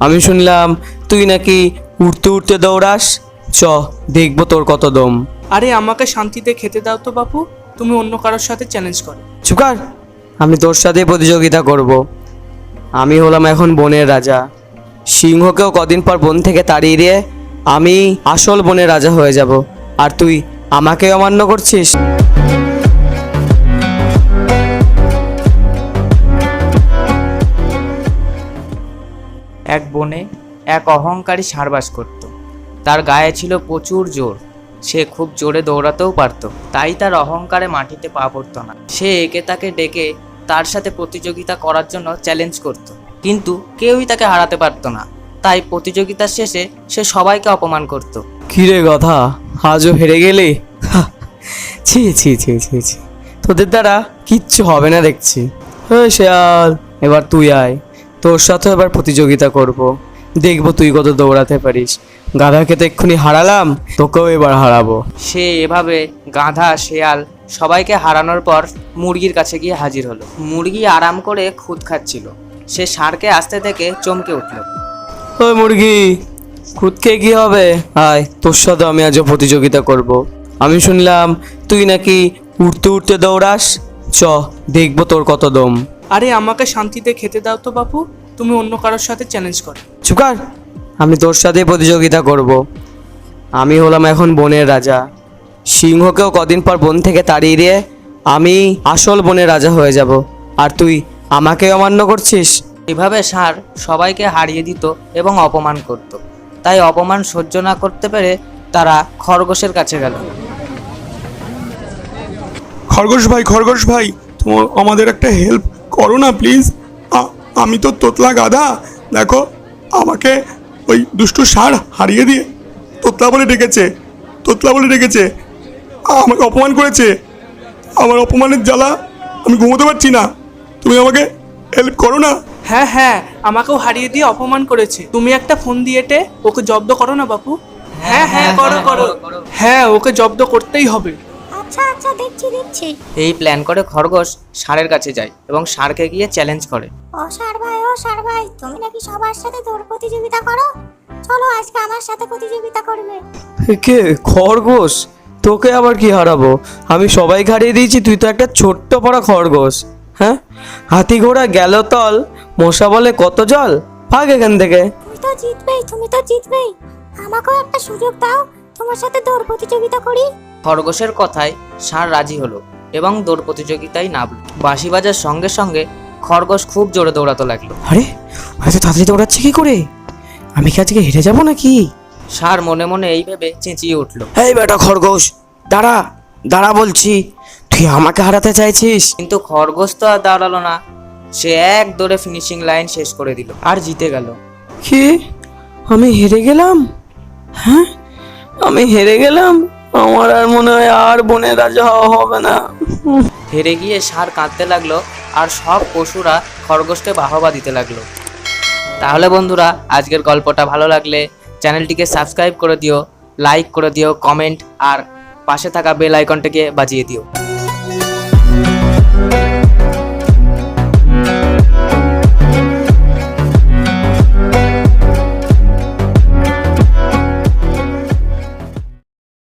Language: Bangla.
আমি শুনলাম তুই নাকি উঠতে উঠতে দৌড়াস। চ দেখবো তোর কত দম। আরে আমাকে শান্তিতে খেতে দাও তো বাপু, তুমি অন্য কারোর সাথে চ্যালেঞ্জ করো। চুপ কর, আমি তোর সাথে প্রতিযোগিতা করব। আমি হলাম এখন বনের রাজা। সিংহকেও কদিন পর বন থেকে তাড়িয়ে দিয়ে আমি আসল বনের রাজা হয়ে যাব, আর তুই আমাকে অমান্য করছিস। এক বনে এক অহংকারী ষাঁড় বাস করত। তার গায়ে ছিল প্রচুর জোর, সে খুব জোরে দৌড়াতেও পারত, তাই তার অহংকারে মাটিতে পা পড়ত না। সে একে তাকে ডেকে তার সাথে প্রতিযোগিতা করার জন্য চ্যালেঞ্জ করত, কিন্তু কেউই তাকে হারাতে পারত না। তাই প্রতিযোগিতার শেষে সে সবাইকে অপমান করত। কিরে কথা, আজও হেরে গেলি? ছি ছি ছি ছি ছি, তোদের দ্বারা কিচ্ছু হবে না দেখছি। হ্যাঁ শেয়াল, এবার তুই আয়, তোর সাথে এবার প্রতিযোগিতা করব। দেখবো তুই কত দৌড়াতে পারিস। গাধাকে তো এক্ষুনি হারালাম, তোকেও এবার হারাবো। সে এভাবে গাধা, শেয়াল সবাইকে হারানোর পর মুরগির কাছে গিয়ে হাজির হলো। মুরগি আরাম করে খুদ খাচ্ছিল। সে ষাঁড়কে আসতে থেকে চমকে উঠল। ওই মুরগি, খুদ খেয়ে কি হবে? আয়, তোর সাথে আমি আজও প্রতিযোগিতা করব। আমি শুনলাম তুই নাকি উঠতে উঠতে দৌড়াস। চ দেখবো তোর কত দম। আরে আমাকে শান্তিতে খেতে দাও তো বাপু, তুমি অন্য কারোর সাথে চ্যালেঞ্জ করো। চুপ কর, আমি তোর সাথে প্রতিযোগিতা করব। আমি হলাম এখন বনের রাজা। সিংহকেও কদিন পর বন থেকে তাড়িয়ে দিয়ে আমি আসল বনের রাজা হয়ে যাব, আর তুই আমাকে অমান্য করছিস। এভাবে ষাঁড় সবাইকে হারিয়ে দিত এবং অপমান করত। তাই অপমান সহ্য না করতে পেরে তারা খরগোশের কাছে গেল। খরগোশ ভাই, তোমার আমাদের একটা হেল্প করো না প্লিজ। আমি তো তোতলা গাধা, দেখো আমাকে ওই দুষ্টু ষাঁড় হারিয়ে দিয়ে তোতলা বলে ডেকেছে, আমাকে অপমান করেছে। আমার অপমানের জ্বালা আমি ঘুমোতে পারছি না, তুমি আমাকে হেল্প করো না। হ্যাঁ হ্যাঁ, আমাকেও হারিয়ে দিয়ে অপমান করেছে। তুমি একটা ফোন দিয়েটে ওকে জব্দ করো না বাপু। হ্যাঁ হ্যাঁ, করো করো। হ্যাঁ, ওকে জব্দ করতেই হবে। আচ্ছা আচ্ছা, দেখছি। এই প্ল্যান করে খরগোশ ষাঁড়ের কাছে যায় এবং ষাঁড়কে গিয়ে চ্যালেঞ্জ করে। ও ষাঁড় ভাই, তুমি নাকি সবার সাথে দৌড় প্রতিযোগিতা করো? চলো আজকে আমার সাথে প্রতিযোগিতা করবে। কে? খরগোশ? তোকে আবার কি হারাবো? আমি সবাইকে হারিয়ে দিয়েছি, তুই তো একটা ছোট্ট পড়া খরগোশ। হ্যাঁ, হাতি ঘোড়া গেল তল, মশা বলে কত জল। ভাগ এখান থেকে। তুমি তো জিতবেই। আমাকেও একটা সুযোগ দাও, তোমার সাথে দৌড় প্রতিযোগিতা করি। খরগোশের কথায় ষাঁড় রাজি হলো এবং দৌড় প্রতিযোগিতায় নামল। বাঁশি বাজার সঙ্গে সঙ্গে খরগোশ খুব জোরে দৌড়াতে লাগলো। আরে, এত তাড়াতাড়ি দৌড়াচ্ছে কি করে? আমি কি আজকে হেরে যাবো নাকি? ষাঁড় মনে মনে এই ভেবে চেঁচিয়ে উঠল। এই বেটা খরগোশ, দাঁড়া দাঁড়া বলছি, তুই আমাকে হারাতে চাইছিস? কিন্তু খরগোশ তো আর দাঁড়ালো না। সে এক দৌড়ে ফিনিশিং লাইন শেষ করে দিল আর জিতে গেল। কি? আমি হেরে গেলাম? হ্যাঁ, আমি হেরে গেলাম। আমার আর মনে হয় আর বনের রাজা হওয়া হবে না। হেরে গিয়ে ষাঁড় কাঁদতে লাগলো আর সব পশুরা খরগোশকে বাহবা দিতে লাগলো। তাহলে বন্ধুরা, আজকের গল্পটা ভালো লাগলে চ্যানেলটিকে সাবস্ক্রাইব করে দিও, লাইক করে দিও, কমেন্ট আর পাশে থাকা বেল আইকনটাকে বাজিয়ে দিও।